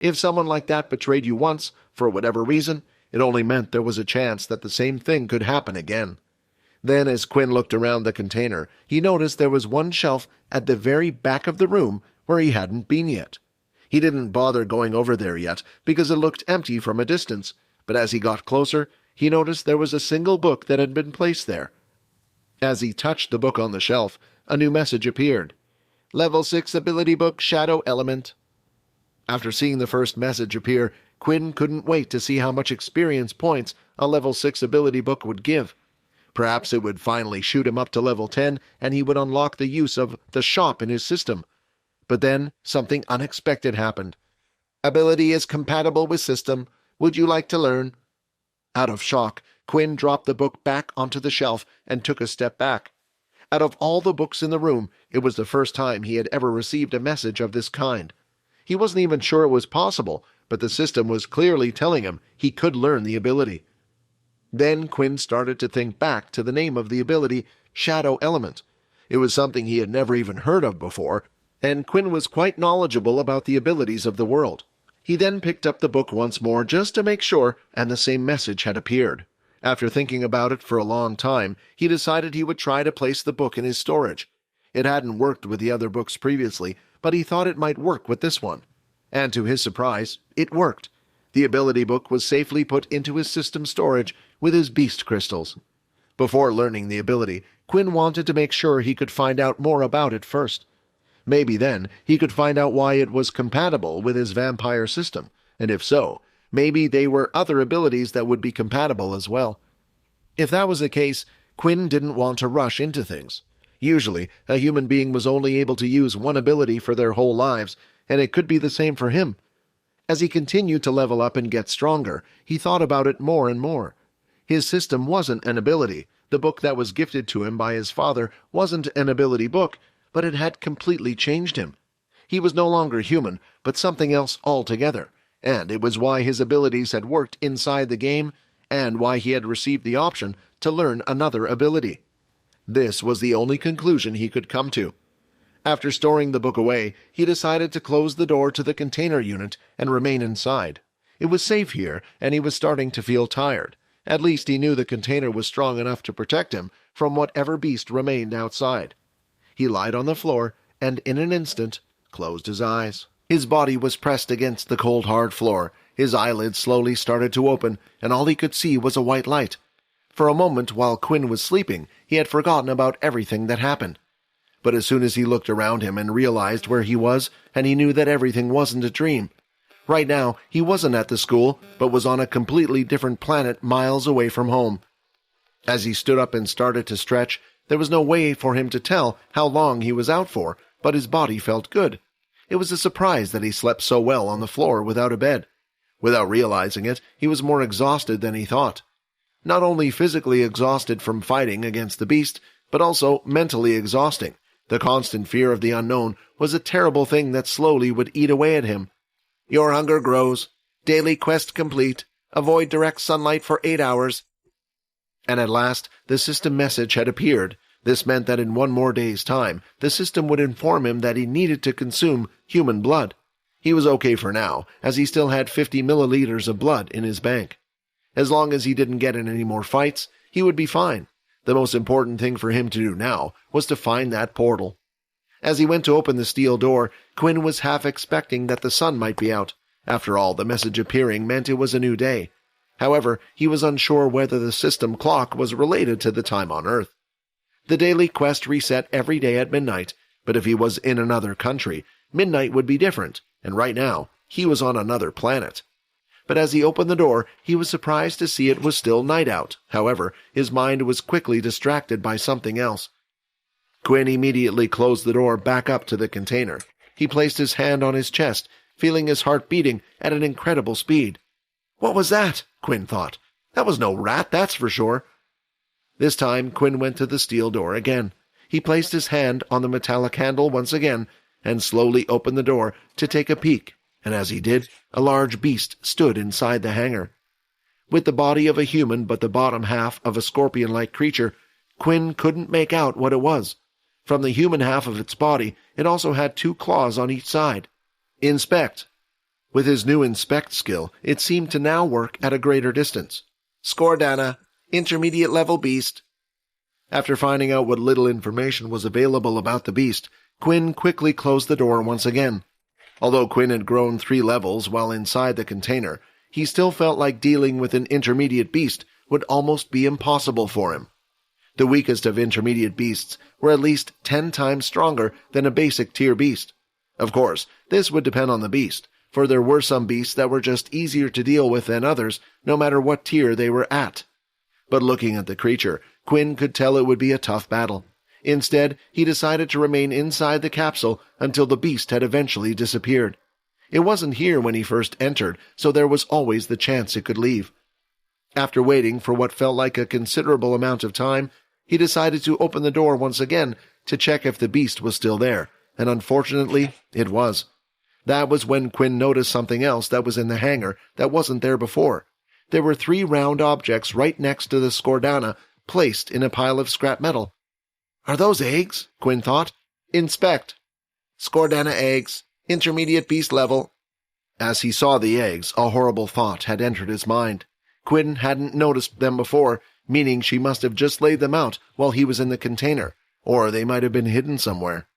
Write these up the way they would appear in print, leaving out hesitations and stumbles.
If someone like that betrayed you once, for whatever reason, it only meant there was a chance that the same thing could happen again. Then, as Quinn looked around the container, he noticed there was one shelf at the very back of the room where he hadn't been yet. He didn't bother going over there yet, because it looked empty from a distance, but as he got closer, he noticed there was a single book that had been placed there. As he touched the book on the shelf, a new message appeared. Level 6 Ability Book, Shadow Element. After seeing the first message appear, Quinn couldn't wait to see how much experience points a Level 6 Ability Book would give. Perhaps it would finally shoot him up to level 10, and he would unlock the use of the shop in his system. But then, something unexpected happened. Ability is compatible with system. Would you like to learn? Out of shock, Quinn dropped the book back onto the shelf and took a step back. Out of all the books in the room, it was the first time he had ever received a message of this kind. He wasn't even sure it was possible, but the system was clearly telling him he could learn the ability. Then Quinn started to think back to the name of the ability, Shadow Element. It was something he had never even heard of before, and Quinn was quite knowledgeable about the abilities of the world. He then picked up the book once more just to make sure, and the same message had appeared. After thinking about it for a long time, he decided he would try to place the book in his storage. It hadn't worked with the other books previously, but he thought it might work with this one. And to his surprise, it worked. The ability book was safely put into his system storage with his beast crystals. Before learning the ability, Quinn wanted to make sure he could find out more about it first. Maybe then he could find out why it was compatible with his vampire system, and if so, maybe there were other abilities that would be compatible as well. If that was the case, Quinn didn't want to rush into things. Usually, a human being was only able to use one ability for their whole lives, and it could be the same for him. As he continued to level up and get stronger, he thought about it more and more. His system wasn't an ability. The book that was gifted to him by his father wasn't an ability book, but it had completely changed him. He was no longer human, but something else altogether, and it was why his abilities had worked inside the game, and why he had received the option to learn another ability. This was the only conclusion he could come to. After storing the book away, he decided to close the door to the container unit and remain inside. It was safe here, and he was starting to feel tired. At least he knew the container was strong enough to protect him from whatever beast remained outside. He lied on the floor, and in an instant closed his eyes. His body was pressed against the cold, hard floor. His eyelids slowly started to open, and all he could see was a white light. For a moment, while Quinn was sleeping, he had forgotten about everything that happened. But as soon as he looked around him and realized where he was, and he knew that everything wasn't a dream. Right now, he wasn't at the school, but was on a completely different planet miles away from home. As he stood up and started to stretch, there was no way for him to tell how long he was out for, but his body felt good. It was a surprise that he slept so well on the floor without a bed. Without realizing it, he was more exhausted than he thought. Not only physically exhausted from fighting against the beast, but also mentally exhausting. The constant fear of the unknown was a terrible thing that slowly would eat away at him. Your hunger grows. Daily quest complete. Avoid direct sunlight for 8 hours. And at last, the system message had appeared. This meant that in 1 more day's time, the system would inform him that he needed to consume human blood. He was okay for now, as he still had 50 milliliters of blood in his bank. As long as he didn't get in any more fights, he would be fine. The most important thing for him to do now was to find that portal. As he went to open the steel door, Quinn was half expecting that the sun might be out. After all, the message appearing meant it was a new day. However, he was unsure whether the system clock was related to the time on Earth. The daily quest reset every day at midnight, but if he was in another country, midnight would be different, and right now, he was on another planet. But as he opened the door, he was surprised to see it was still night out. However, his mind was quickly distracted by something else. Quinn immediately closed the door back up to the container. He placed his hand on his chest, feeling his heart beating at an incredible speed. What was that? Quinn thought. That was no rat, that's for sure. This time, Quinn went to the steel door again. He placed his hand on the metallic handle once again, and slowly opened the door to take a peek. And as he did, a large beast stood inside the hangar. With the body of a human but the bottom half of a scorpion-like creature, Quinn couldn't make out what it was. From the human half of its body, it also had 2 claws on each side. Inspect. With his new inspect skill, it seemed to now work at a greater distance. Scordana, intermediate level beast. After finding out what little information was available about the beast, Quinn quickly closed the door once again. Although Quinn had grown 3 levels while inside the container, he still felt like dealing with an intermediate beast would almost be impossible for him. The weakest of intermediate beasts were at least 10 times stronger than a basic tier beast. Of course, this would depend on the beast, for there were some beasts that were just easier to deal with than others, no matter what tier they were at. But looking at the creature, Quinn could tell it would be a tough battle. Instead, he decided to remain inside the capsule until the beast had eventually disappeared. It wasn't here when he first entered, so there was always the chance it could leave. After waiting for what felt like a considerable amount of time, he decided to open the door once again to check if the beast was still there, and unfortunately, it was. That was when Quinn noticed something else that was in the hangar that wasn't there before. There were 3 round objects right next to the Scordana, placed in a pile of scrap metal. Are those eggs? Quinn thought. Inspect. Scordana eggs. Intermediate beast level. As he saw the eggs, a horrible thought had entered his mind. Quinn hadn't noticed them before, meaning she must have just laid them out while he was in the container, or they might have been hidden somewhere.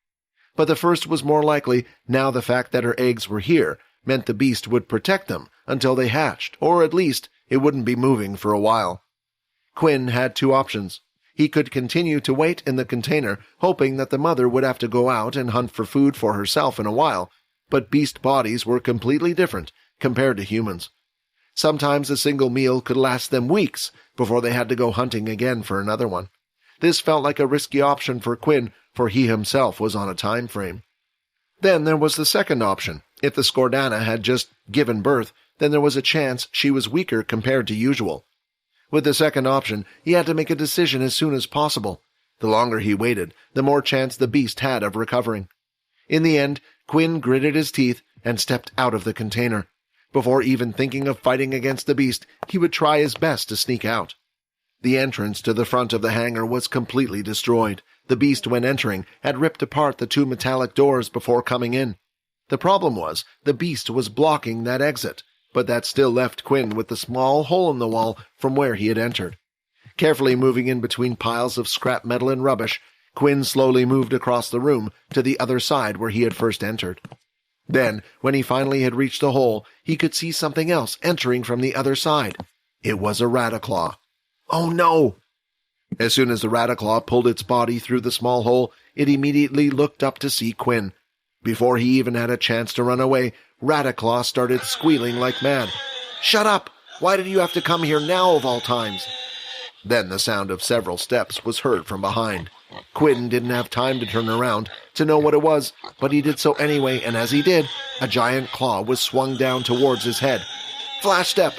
But the first was more likely. Now the fact that her eggs were here meant the beast would protect them until they hatched, or at least it wouldn't be moving for a while. Quinn had 2 options. He could continue to wait in the container, hoping that the mother would have to go out and hunt for food for herself in a while, but beast bodies were completely different compared to humans. Sometimes a single meal could last them weeks before they had to go hunting again for another one. This felt like a risky option for Quinn, for he himself was on a time frame. Then there was the second option. If the Scordana had just given birth, then there was a chance she was weaker compared to usual. With the second option, he had to make a decision as soon as possible. The longer he waited, the more chance the beast had of recovering. In the end, Quinn gritted his teeth and stepped out of the container. Before even thinking of fighting against the beast, he would try his best to sneak out. The entrance to the front of the hangar was completely destroyed. The beast, when entering, had ripped apart the 2 metallic doors before coming in. The problem was, the beast was blocking that exit, but that still left Quinn with the small hole in the wall from where he had entered. Carefully moving in between piles of scrap metal and rubbish, Quinn slowly moved across the room to the other side where he had first entered. Then, when he finally had reached the hole, he could see something else entering from the other side. It was a Rattaclaw. Oh no! As soon as the Rattaclaw pulled its body through the small hole, it immediately looked up to see Quinn. Before he even had a chance to run away, Rattaclaw started squealing like mad. "Shut up! Why did you have to come here now of all times?" Then the sound of several steps was heard from behind. Quinn didn't have time to turn around to know what it was, but he did so anyway, and as he did, a giant claw was swung down towards his head. Flash step!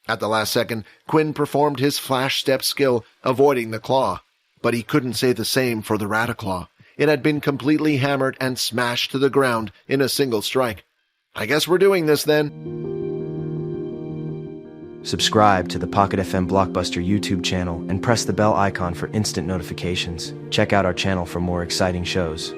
At the last second, Quinn performed his flash step skill, avoiding the claw. But he couldn't say the same for the Rattaclaw. It had been completely hammered and smashed to the ground in a single strike. I guess we're doing this then. Subscribe to the Pocket FM Blockbuster YouTube channel and press the bell icon for instant notifications. Check out our channel for more exciting shows.